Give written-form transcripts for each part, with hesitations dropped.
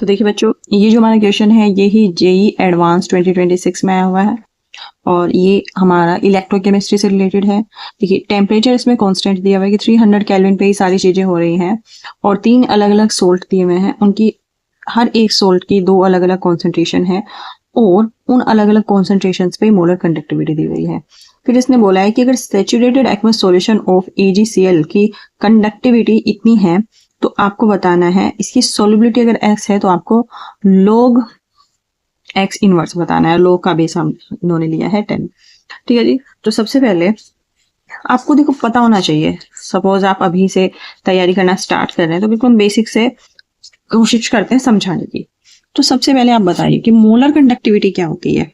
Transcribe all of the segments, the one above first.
तो देखिए बच्चों, ये जो हमारा क्वेश्चन है ये ही जेई एडवांस 2026 में आया हुआ है और ये हमारा इलेक्ट्रोकेमिस्ट्री से रिलेटेड है। देखिए टेम्परेचर इसमें कांस्टेंट दिया हुआ है कि 300 केल्विन पे ही सारी चीज़ें हो रही हैं और 3 अलग अलग सोल्ट दिए हुए हैं, उनकी हर एक सोल्ट की 2 अलग अलग कॉन्सेंट्रेशन है और उन अलग अलग कॉन्सेंट्रेशन पे मोलर कंडक्टिविटी दी गई है। फिर इसने बोला है कि अगर saturated aqueous solution of AgCl की कंडक्टिविटी इतनी है तो आपको बताना है इसकी सोल्युबिलिटी अगर x है तो आपको log x इनवर्स बताना है। log का बेस हम इन्होंने लिया है 10। ठीक है जी। तो सबसे पहले आपको देखो पता होना चाहिए, सपोज आप अभी से तैयारी करना स्टार्ट कर रहे हैं तो बिल्कुल बेसिक से कोशिश करते हैं समझाने की। तो सबसे पहले आप बताइए कि मोलर कंडक्टिविटी क्या होती है।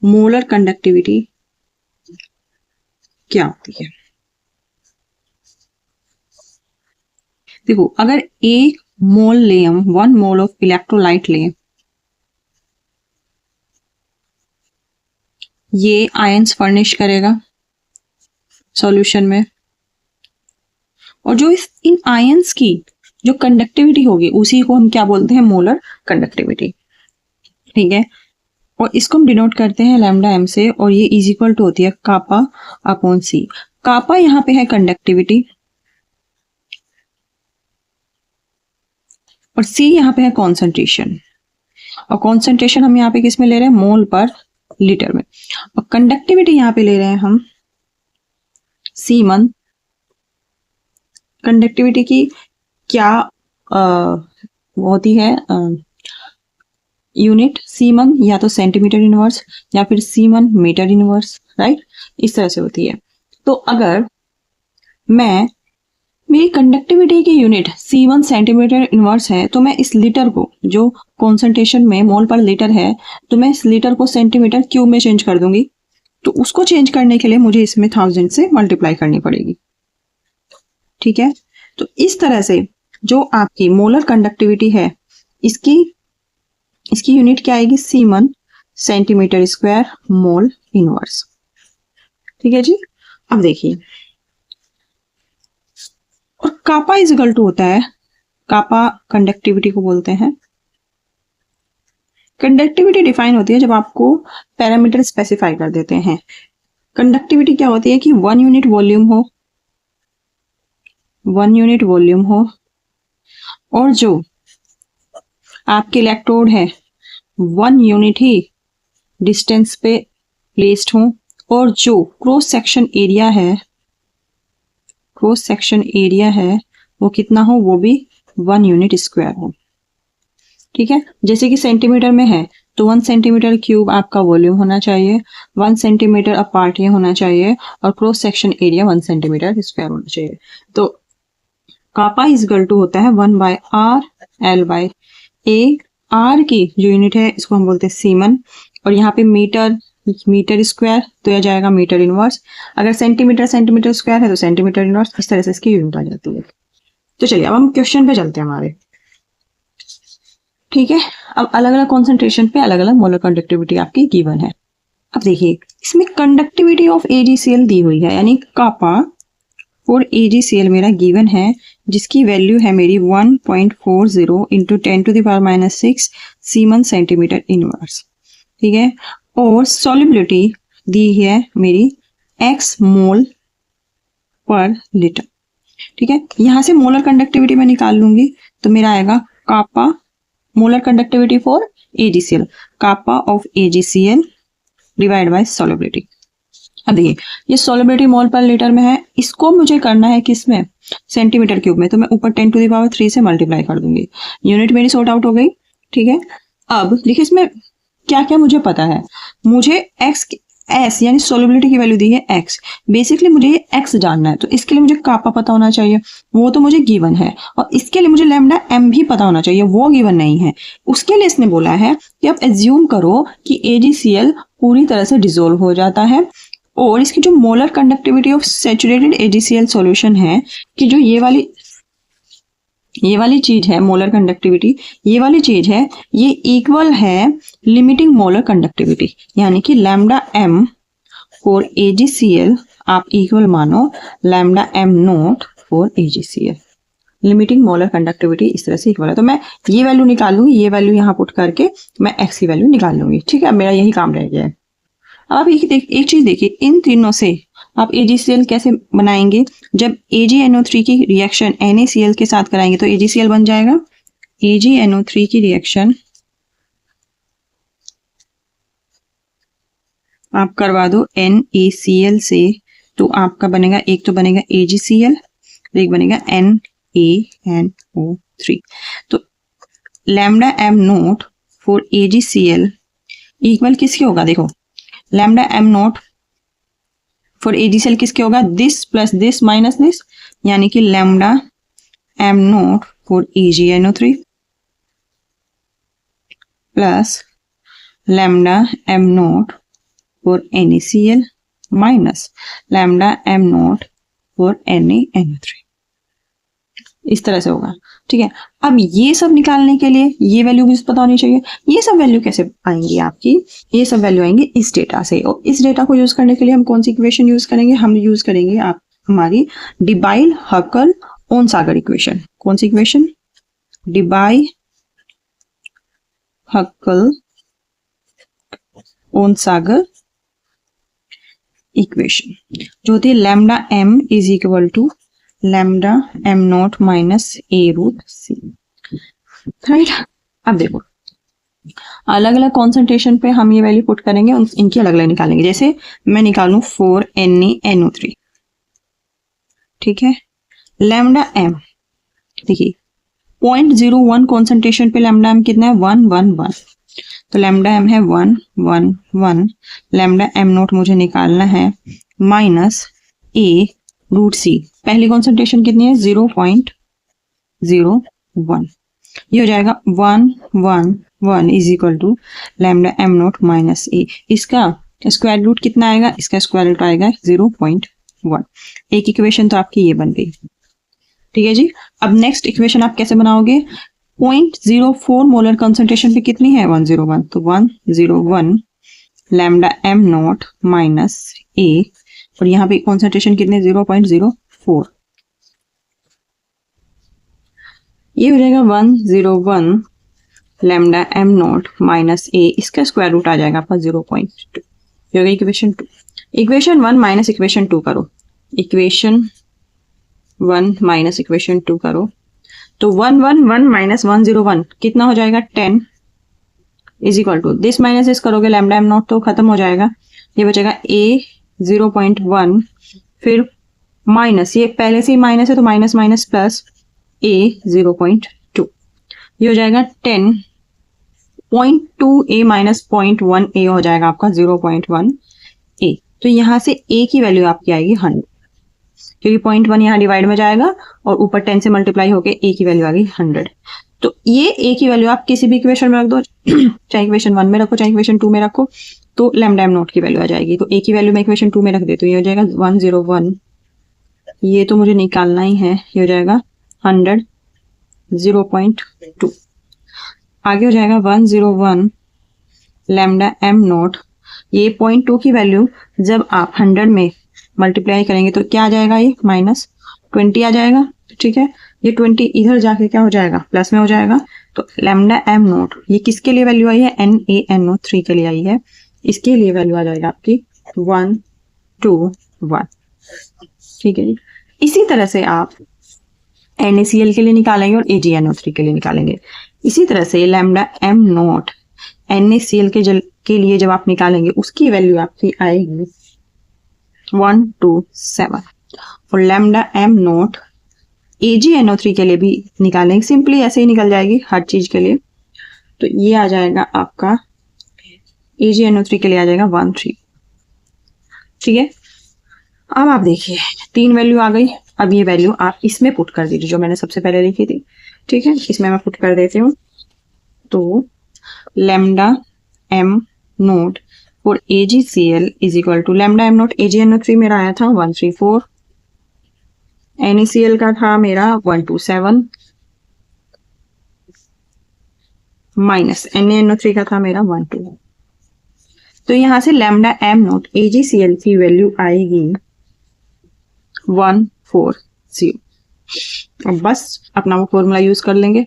मोलर कंडक्टिविटी क्या होती है? देखो, अगर 1 मोल लें हम, 1 मोल ऑफ इलेक्ट्रोलाइट लें, ये आयंस फर्निश करेगा सॉल्यूशन में और जो इन आयंस की जो कंडक्टिविटी होगी उसी को हम क्या बोलते हैं? Molar conductivity. ठीक है। और इसको हम डिनोट करते हैं लैम्डा एम से और ये इज इक्वल टू होती है कापा अपॉन सी। कापा यहाँ पे है कंडक्टिविटी और सी यहाँ पे है कॉन्सेंट्रेशन और कॉन्सेंट्रेशन हम यहाँ पे किस में ले रहे हैं? मोल पर लीटर में। और कंडक्टिविटी यहाँ पे ले रहे हैं हम सीमन। कंडक्टिविटी की क्या होती है यूनिट? सीमन या तो सेंटीमीटर इनवर्स या फिर सीमन मीटर इनवर्स, राइट? इस तरह से होती है। तो अगर मेरी कंडक्टिविटी की यूनिट सीमन सेंटीमीटर इनवर्स है तो मैं इस लीटर को, जो कॉन्सेंट्रेशन में मोल पर लीटर है, तो मैं इस लीटर को सेंटीमीटर क्यूब में चेंज कर दूंगी। तो उसको चेंज करने के लिए मुझे इसमें 1000 से मल्टीप्लाई करनी पड़ेगी। ठीक है। तो इस तरह से जो आपकी मोलर कंडक्टिविटी है इसकी यूनिट क्या आएगी? Semen centimetre square mole inverse. ठीक है जी। अब देखिए, और कापा इज इक्वल टू होता है, कापा कंडक्टिविटी को बोलते हैं। कंडक्टिविटी डिफाइन होती है जब आपको पैरामीटर स्पेसिफाई कर देते हैं। कंडक्टिविटी क्या होती है कि 1 यूनिट वॉल्यूम हो, 1 यूनिट वॉल्यूम हो और जो आपके इलेक्ट्रोड है 1 यूनिट ही डिस्टेंस पे प्लेस्ड हो और जो क्रॉस सेक्शन एरिया है वो कितना हो? वो भी 1 यूनिट स्क्वायर हो। ठीक है। जैसे कि सेंटीमीटर में है तो 1 सेंटीमीटर क्यूब आपका वॉल्यूम होना चाहिए, 1 सेंटीमीटर अपार्ट ये होना चाहिए और cross section area 1 centimetre square होना चाहिए। तो कापा इज इक्वल टू होता है 1/r L/A। आर की जो यूनिट है इसको हम बोलते हैं सीमन और यहाँ पे मीटर स्क्वायर तो यह जाएगा मीटर इनवर्स। अगर सेंटीमीटर स्क्वायर है तो सेंटीमीटर इनवर्स। इस तरह से इसकी यूनिट आ जाती है। तो चलिए अब हम क्वेश्चन पे चलते हैं हमारे। ठीक है। अब अलग अलग कॉन्सेंट्रेशन पे अलग अलग मोलर कंडक्टिविटी आपकी गिवन है। अब देखिए इसमें कंडक्टिविटी ऑफ AgCl दी हुई है, यानी कापा फॉर AgCl मेरा गिवन है जिसकी वैल्यू है मेरी 1.40 इंटू 10⁻⁻6 सीमन सेंटीमीटर इनवर्स। ठीक है। और सॉल्युबिलिटी दी है मेरी x मोल पर लीटर। ठीक है। यहां से मोलर कंडक्टिविटी मैं निकाल लूंगी तो मेरा आएगा kappa molar conductivity for AgCl, kappa of AgCl divide by solubility. अब देखिए ये सॉल्युबिलिटी मोल पर लीटर में है, इसको मुझे करना है किसमें? सेंटीमीटर क्यूब में। तो मैं ऊपर 10⁻³ से मल्टीप्लाई कर दूंगी। यूनिट मेरी सॉर्ट आउट हो गई। ठीक है। अब देखिए इसमें क्या क्या मुझे पता है। मुझे एस यानी सॉल्युबिलिटी की वैल्यू दी है x। बेसिकली मुझे ये x जानना है तो इसके लिए मुझे कापा पता होना चाहिए, वो तो मुझे गिवन है। और इसके लिए मुझे लैम्डा m भी पता होना चाहिए, वो गिवन नहीं है। उसके लिए इसने बोला है कि आप एज्यूम करो कि AgCl पूरी तरह से डिसोल्व हो जाता है और इसकी जो molar conductivity of saturated AgCl solution है कि जो ये वाली चीज है मोलर कंडक्टिविटी, ये वाली चीज है, ये इक्वल है लिमिटिंग मोलर कंडक्टिविटी, यानी कि लैम्डा m फॉर AgCl आप इक्वल मानो lambda m not for AgCl। Limiting molar conductivity इस तरह से इक्वल है। तो मैं ये वैल्यू निकाल लूंगी, ये वैल्यू यहाँ पुट करके मैं एक्स की वैल्यू निकाल लूंगी। ठीक है, अब मेरा यही काम रह गया है। अब आप एक चीज देखिए, इन तीनों से आप AgCl कैसे बनाएंगे? जब AgNO3 की रिएक्शन NaCl के साथ कराएंगे तो AgCl बन जाएगा। AgNO3 की रिएक्शन आप करवा दो NaCl से, तो आपका बनेगा, एक तो बनेगा AgCl, एक बनेगा NaNO3। तो lambda m nought for AgCl equal किसके होगा? देखो, lambda m nought for AgCl किसके होगा? This plus this minus this, यानी कि lambda m nought for AgNO3 plus lambda m nought for NaCl minus lambda m nought for NaNO3। इस तरह से होगा। ठीक है, अब ये सब निकालने के लिए ये वैल्यू भी पता होनी चाहिए। ये सब वैल्यू कैसे आएंगी आपकी? ये सब वैल्यू आएंगी इस डेटा से, और इस डेटा को यूज करने के लिए हम कौन सी इक्वेशन यूज करेंगे? हम यूज करेंगे आप हमारी डिबाइल हकल ओनसागर इक्वेशन। कौन सी इक्वेशन? डिबाइल हकल ओनसागर इक्वेशन, जो होती है lambda m is equal to lambda m naught minus a√c। Right, अब देखो अलग अलग कॉन्सेंट्रेशन पे हम ये वैल्यू पुट करेंगे, इनकी अलग अलग निकालेंगे। जैसे मैं निकालूं 4NaNO3, ठीक है, लैम्डा m देखिए 0.01 कॉन्सेंट्रेशन पे लैम्डा m कितना है? 111। तो लैम्डा m है 111, लैम्डा m नोट मुझे निकालना है माइनस a√c। पहली कॉन्सेंट्रेशन कितनी है? 0.01। ये हो जाएगा 111 is equal to lambda m naught minus a। इसका स्क्वायर रूट कितना आएगा? इसका स्क्वायर रूट आएगा 0.1। एक इक्वेशन तो आपकी ये बन गई। ठीक है जी, अब नेक्स्ट इक्वेशन आप कैसे बनाओगे? 0.04 मोलर कंसंट्रेशन पे कितनी है? 101। तो 101 lambda m naught minus a, और यहाँ पे कॉन्सेंट्रेशन कितने? 0.04। ये हो जाएगा 101 lambda m naught minus a, इसका स्क्वायर रूट आ जाएगा आपका 0.2। ये हो गई इक्वेशन 2। इक्वेशन 1 माइनस इक्वेशन 2 करो, इक्वेशन 1 माइनस इक्वेशन 2 करो, तो 111 माइनस 101 कितना हो जाएगा? 10 is equal to this minus इस करोगे, लैम्डा m नॉट तो खत्म हो जाएगा, ये बचेगा a 0.1, फिर माइनस, ये पहले से ही माइनस है तो माइनस माइनस प्लस a 0.2, ये हो जाएगा 10.2a माइनस 0.1a हो जाएगा आपका 0.1a। तो यहाँ से a की वैल्यू आपकी आएगी 100, क्योंकि 0.1 यहाँ डिवाइड में जाएगा और ऊपर 10 से मल्टीप्लाई होके a की वैल्यू आ गई 100। तो ये a की वैल्यू आप किसी भी इक्वेशन में रख दो, चाहे इक्वेशन 1 में रखो चाहे इक्वेशन 2 में रखो, तो लैम्डा m नॉट की वैल्यू आ जाएगी। तो a की वैल्यू मैं इक्वेशन 2 में रख देती हूँ, ये हो जाएगा 101, ये तो मुझे निकालना ही है, ये हो जाएगा 100 0.2। आगे हो जाएगा 101 लैम्डा m नॉट, ये 0.2 की वैल्यू जब आप 100 में मल्टीप्लाई करेंगे तो क्या आ जाएगा? ये माइनस 20 आ जाएगा। ठीक है, ये 20 इधर जाके क्या हो जाएगा? प्लस में हो जाएगा। तो लैम्डा m नॉट ये किसके लिए वैल्यू आई है? NaNO3 के लिए आई है, इसके लिए वैल्यू आ जाएगा आपकी 121। ठीक है जी, इसी तरह से आप NaCl के लिए निकालेंगे और AgNO3 के लिए निकालेंगे। इसी तरह से लैम्डा m नॉट NaCl के लिए जब आप निकालेंगे उसकी वैल्यू आपकी आएगी 127, और लैम्डा m नॉट AgNO3 के लिए भी निकालेंगे, सिंपली ऐसे ही निकल जाएगी हर चीज के लिए। तो ये आ जाएगा आपका AgNO3 के लिए आ जाएगा 13। ठीक है, अब आप देखिए 3 वैल्यू आ गई। अब ये वैल्यू आप इसमें पुट कर दीजिए जो मैंने सबसे पहले लिखी थी। ठीक है, इसमें मैं पुट कर देती हूँ। तो lambda m nought for AgCl is equal to lambda m nought AgNO3 मेरा आया था 134, NaCl का था मेरा 127 माइनस NaNO3 का था मेरा 12। तो यहां से लैम्डा m नोट AgCl की वैल्यू आएगी 140। अब बस अपना वो फॉर्मूला यूज कर लेंगे,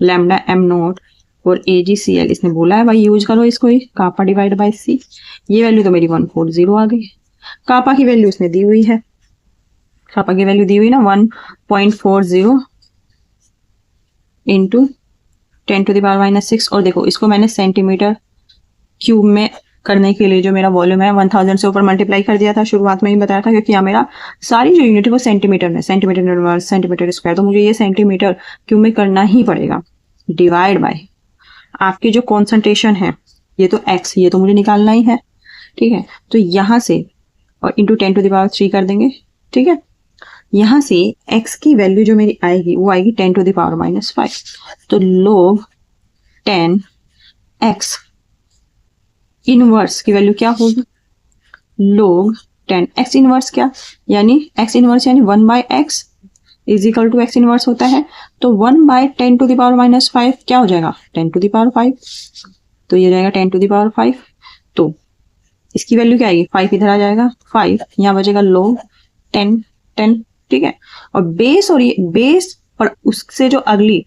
लैम्डा एम नॉट और AgCl, इसने बोला है भाई यूज करो इसको ही, कापा डिवाइड बाय सी। ये वैल्यू तो मेरी 140 आ गई। कापा की वैल्यू इसने दी हुई है, कापा की वैल्यू दी हुई ना 1.40 इंटू 10⁻⁻6। और देखो इसको मैंने सेंटीमीटर क्यूब में करने के लिए जो मेरा वॉल्यूम है 1000 से ऊपर मल्टीप्लाई कर दिया था, शुरुआत में ही बताया था, क्योंकि यहाँ मेरा सारी जो यूनिट है वो सेंटीमीटर में, सेंटीमीटर इनवर्स, सेंटीमीटर स्क्वायर, तो मुझे ये सेंटीमीटर क्यूब में करना ही पड़ेगा। डिवाइड बाय आपकी जो कॉन्सेंट्रेशन है, ये तो x, ये तो मुझे निकालना ही है, ठीक है। तो यहाँ से और इंटू 10⁻³ कर देंगे, ठीक है। यहाँ से x की वैल्यू जो मेरी आएगी वो आएगी 10⁻⁻5। तो log 10x इनवर्स की वैल्यू क्या होगी, log 10x इनवर्स क्या, यानी x इनवर्स यानी 1/x is equal to x inverse होता है। तो 1/10⁻⁻5 क्या हो जाएगा, 10⁵। तो ये जाएगा 10⁵। तो इसकी वैल्यू क्या आएगी, 5 इधर आ जाएगा, 5 यहाँ बचेगा log 10, ठीक है। और बेस और ये बेस और उससे जो अगली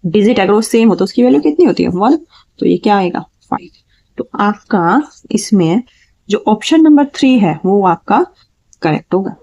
डिजिट अगर वो सेम हो तो उसकी वैल्यू कितनी होती है, 1। तो ये क्या आएगा, 5। तो आपका इसमें जो ऑप्शन नंबर 3 है वो आपका करेक्ट होगा।